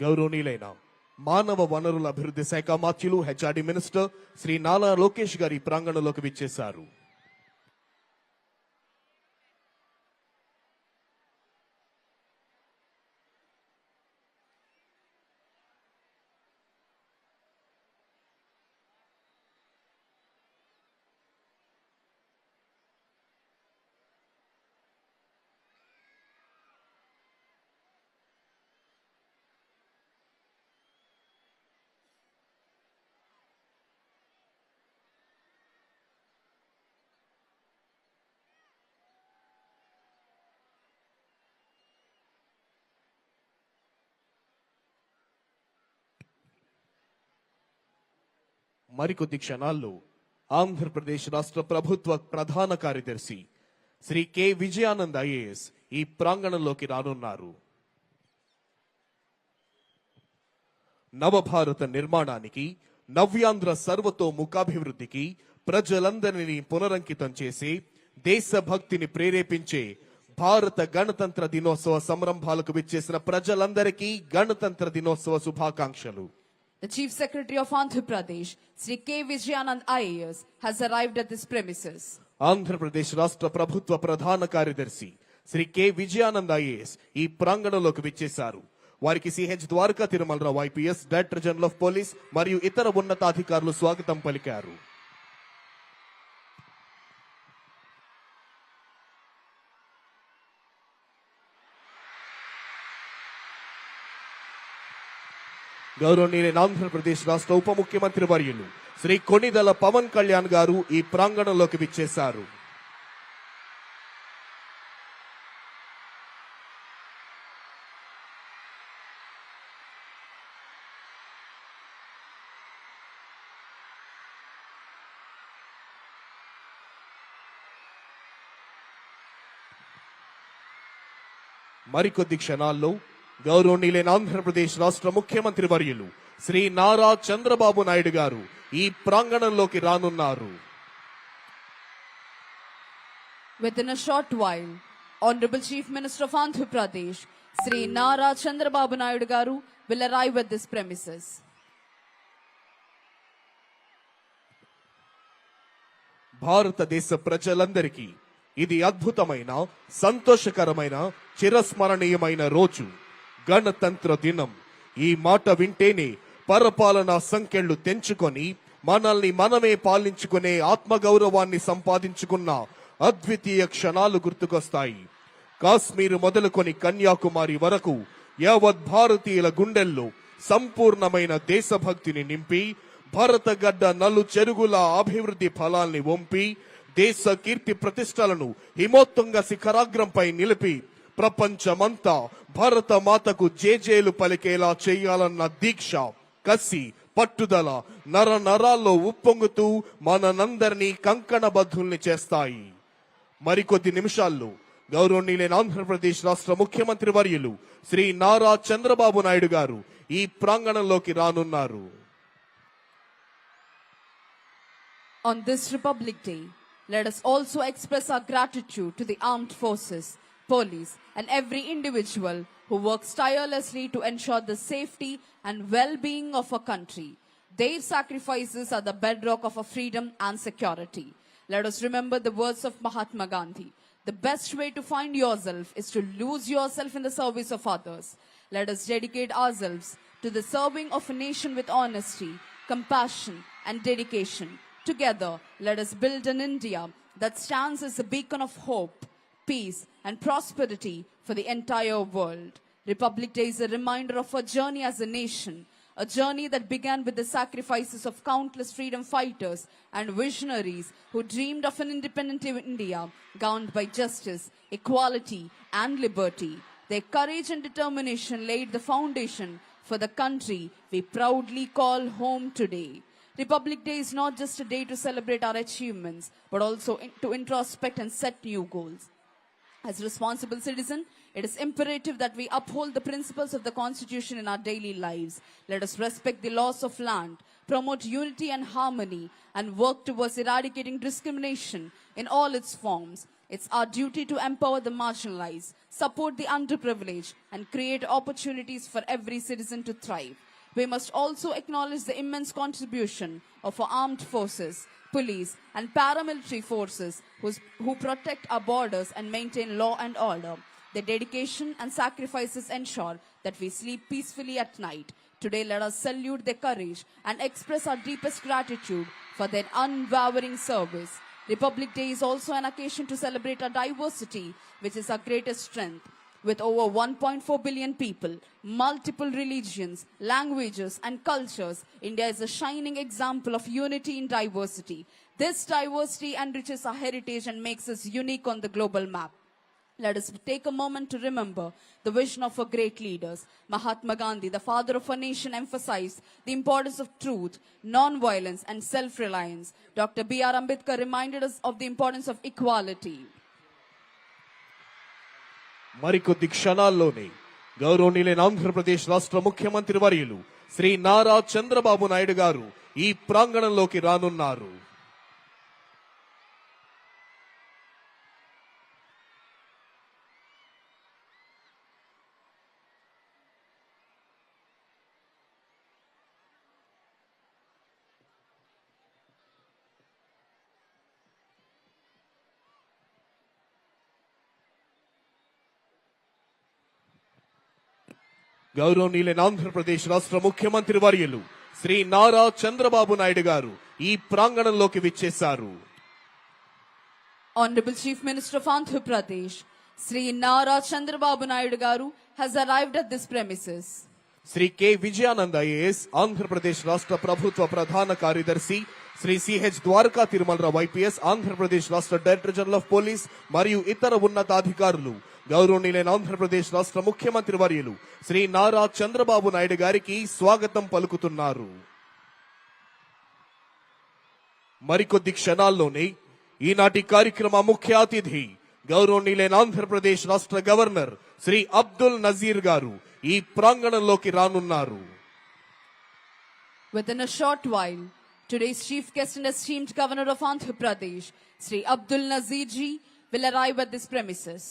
గౌరవనీయులైన మానవ వనరుల అభివృద్ధి శాఖ మాత్యులు హెచ్ఆర్డి మినిస్టర్ శ్రీ నారా లోకేష్ గారి ప్రాంగణంలోకి విచ్చేశారు. మరికొద్ది క్షణాల్లో ఆంధ్రప్రదేశ్ రాష్ట్ర ప్రభుత్వ ప్రధాన కార్యదర్శి శ్రీ కె విజయానంద్ ఐఏఎస్ ఈ ప్రాంగణంలోకి రానున్నారు. నవభారత నిర్మాణానికి, నవ్యాంధ్ర సర్వతోముఖాభివృద్ధికి ప్రజలందరినీ పునరంకితం చేసి దేశభక్తిని ప్రేరేపించే భారత గణతంత్ర దినోత్సవ సంరంభాలకు విచ్చేసిన ప్రజలందరికీ గణతంత్ర దినోత్సవ శుభాకాంక్షలు. The Chief Secretary of Andhra Pradesh, Sri K. Vijayanand IAS, has arrived at this premises. Andhra Pradesh రాష్ట్ర ప్రభుత్వ ప్రధాన కార్యదర్శి శ్రీ కె విజయానంద్ ఐఏఎస్ ఈ ప్రాంగణంలోకి విచ్చేశారు. వారికి Ch Dwaraka Tirumala Rao IPS, director general of police మరియు ఇతర ఉన్నతాధికారులు స్వాగతం పలికారు. గౌరవనీయులైన ఆంధ్రప్రదేశ్ రాష్ట్ర ఉప ముఖ్యమంత్రి వర్యులు శ్రీ కొణిదెల పవన్ కళ్యాణ్ గారు ఈ ప్రాంగణంలోకి విచ్చేశారు. మరికొద్ది క్షణాల్లో గౌరవనీయులైన ఆంధ్రప్రదేశ్ రాష్ట్ర ముఖ్యమంత్రి వర్యులు శ్రీ నారా చంద్రబాబు నాయుడు గారు ఈ ప్రాంగణంలోకి రానున్నారు. Within a short while, Honorable Chief Minister of Andhra Pradesh, Sri Nara Chandrababu Naidu Garu, will arrive at this premises. భారతదేశ ప్రజలందరికీ ఇది అద్భుతమైన, సంతోషకరమైన, చిరస్మరణీయమైన రోజు గణతంత్ర దినం. ఈ మాట వింటేనే పరపాలనా సంఖ్యలు తెంచుకొని మనల్ని మనమే పాలించుకునే ఆత్మగౌరవాన్ని సంపాదించుకున్న అద్వితీయ క్షణాలు గుర్తుకొస్తాయి. కాశ్మీర్ మొదలుకొని కన్యాకుమారి వరకు యావత్ భారతీయుల గుండెల్లో సంపూర్ణమైన దేశభక్తిని నింపి భారతగడ్డ నలు చెరుగుల అభివృద్ధి ఫలాల్ని వంపి దేశ కీర్తి ప్రతిష్టలను హిమోత్తుంగ శిఖరాగ్రంపై నిలిపి ప్రపంచమంతా భారత మాతకు జేజేలు పలికేలా చేయాలన్న దీక్ష, కసి, పట్టుదల నర నరాల్లో ఉప్పొంగుతూ మనందరినీ కంకణబద్ధుల్ని చేస్తాయి. మరికొద్ది నిమిషాల్లో గౌరవనీయులైన ఆంధ్రప్రదేశ్ రాష్ట్ర ముఖ్యమంత్రి వర్యులు శ్రీ నారా చంద్రబాబు నాయుడు గారు ఈ ప్రాంగణంలోకి రానున్నారు. On this Republic Day, let us also express our gratitude to the armed forces, police, and every individual who works tirelessly to ensure the safety and well-being of our country. Their sacrifices are the bedrock of our freedom and security. Let us remember the words of Mahatma Gandhi. The best way to find yourself is to lose yourself in the service of others. Let us dedicate ourselves to the serving of a nation with honesty, compassion, and dedication. Together, let us build an India that stands as a beacon of hope, peace, and prosperity for the entire world. Republic Day is a reminder of our journey as a nation, a journey that began with the sacrifices of countless freedom fighters and visionaries who dreamed of an independent India governed by justice, equality, and liberty. Their courage and determination laid the foundation for the country we proudly call home today. Republic Day is not just a day to celebrate our achievements, but also to introspect and set new goals. As responsible citizens, it is imperative that we uphold the principles of the Constitution in our daily lives. Let us respect the laws of land, promote unity and harmony, and work towards eradicating discrimination in all its forms. It's our duty to empower the marginalized, support the underprivileged, and create opportunities for every citizen to thrive. We must also acknowledge the immense contribution of our armed forces, police, and paramilitary forces who protect our borders and maintain law and order. Their dedication and sacrifices ensure that we sleep peacefully at night. Today, let us salute their courage and express our deepest gratitude for their unwavering service. Republic Day is also an occasion to celebrate our diversity, which is our greatest strength. With over 1.4 billion people, multiple religions, languages, and cultures, India is a shining example of unity in diversity. This diversity enriches our heritage and makes us unique on the global map. Let us take a moment to remember the vision of our great leaders. Mahatma Gandhi, the father of our nation, emphasized the importance of truth, non-violence, and self-reliance. Dr. B.R. Ambedkar reminded us of the importance of equality. మరికొద్ది క్షణాల్లోనే గౌరవనీయులైన ఆంధ్రప్రదేశ్ రాష్ట్ర ముఖ్యమంత్రి వర్యులు శ్రీ నారా చంద్రబాబు నాయుడు గారు ఈ ప్రాంగణంలోకి రానున్నారు. గౌరవనీయులైన ఆంధ్రప్రదేశ్ రాష్ట్ర ముఖ్యమంత్రి వర్యులు శ్రీ నారా చంద్రబాబు నాయుడు గారు ఈ ప్రాంగణంలోకి విచ్చేశారు. Honorable Chief Minister of Andhra Pradesh, Sri Nara Chandrababu Naidu Garu has arrived at this premises. Shri K Vijayanand IAS Andhra Pradesh రాష్ట్ర ప్రభుత్వ ప్రధాన కార్యదర్శి, శ్రీ సిహెచ్ ద్వారకా తిరుమలరావు ఐపీఎస్ ఆంధ్రప్రదేశ్ రాష్ట్ర డైరెక్టర్ జనరల్ ఆఫ్ పోలీస్ మరియు ఇతర ఉన్నతాధికారులు, గౌరవనీయులైన ఆంధ్రప్రదేశ్ రాష్ట్ర ముఖ్యమంత్రి వర్యులు శ్రీ నారా చంద్రబాబు నాయుడు గారికి స్వాగతం పలుకుతున్నారు. మరికొద్ది క్షణాల్లోనే ఈనాటి కార్యక్రమ ముఖ్య అతిథి గౌరవనీయులైన ఆంధ్రప్రదేశ్ రాష్ట్ర గవర్నర్ శ్రీ అబ్దుల్ నజీర్ గారు ఈ ప్రాంగణంలోకి రానున్నారు. Within a short while, today's chief guest and esteemed governor of Andhra Pradesh, Sri Abdul Nazir ji, will arrive at this premises.